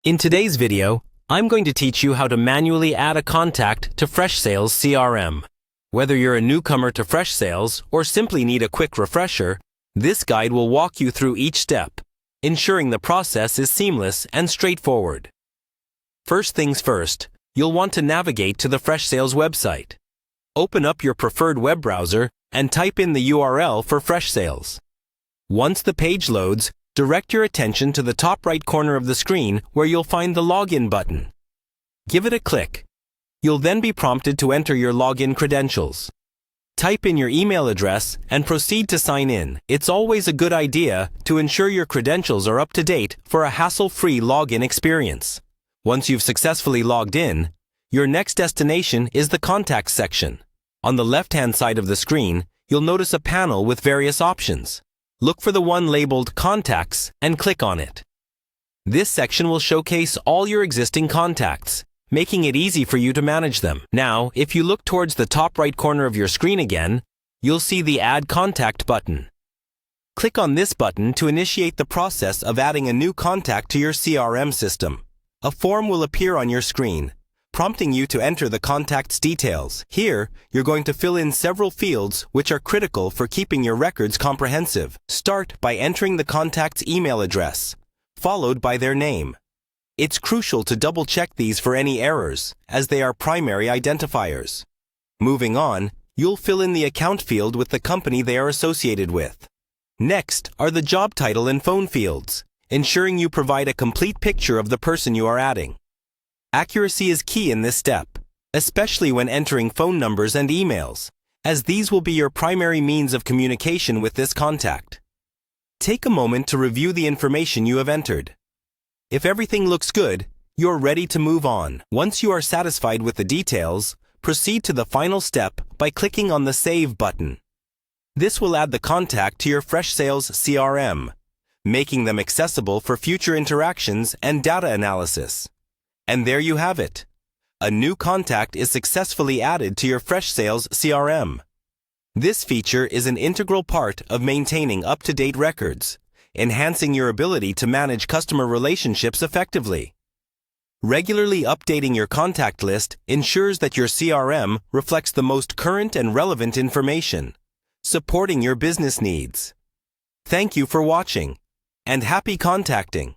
In today's video, I'm going to teach you how to manually add a contact to Freshsales CRM. Whether you're a newcomer to Freshsales or simply need a quick refresher, this guide will walk you through each step, ensuring the process is seamless and straightforward. First things first, you'll want to navigate to the Freshsales website. Open up your preferred web browser and type in the URL for Freshsales. Once the page loads, direct your attention to the top right corner of the screen where you'll find the Login button. Give it a click. You'll then be prompted to enter your login credentials. Type in your email address and proceed to sign in. It's always a good idea to ensure your credentials are up to date for a hassle-free login experience. Once you've successfully logged in, your next destination is the Contacts section. On the left-hand side of the screen, you'll notice a panel with various options. Look for the one labeled Contacts and click on it. This section will showcase all your existing contacts, making it easy for you to manage them. Now, if you look towards the top right corner of your screen again, you'll see the Add Contact button. Click on this button to initiate the process of adding a new contact to your CRM system. A form will appear on your screen, prompting you to enter the contact's details. Here, you're going to fill in several fields which are critical for keeping your records comprehensive. Start by entering the contact's email address, followed by their name. It's crucial to double-check these for any errors, as they are primary identifiers. Moving on, you'll fill in the account field with the company they are associated with. Next are the job title and phone fields, ensuring you provide a complete picture of the person you are adding. Accuracy is key in this step, especially when entering phone numbers and emails, as these will be your primary means of communication with this contact. Take a moment to review the information you have entered. If everything looks good, you're ready to move on. Once you are satisfied with the details, proceed to the final step by clicking on the Save button. This will add the contact to your Freshsales CRM, making them accessible for future interactions and data analysis. And there you have it. A new contact is successfully added to your Freshsales CRM. This feature is an integral part of maintaining up-to-date records, enhancing your ability to manage customer relationships effectively. Regularly updating your contact list ensures that your CRM reflects the most current and relevant information, supporting your business needs. Thank you for watching, and happy contacting!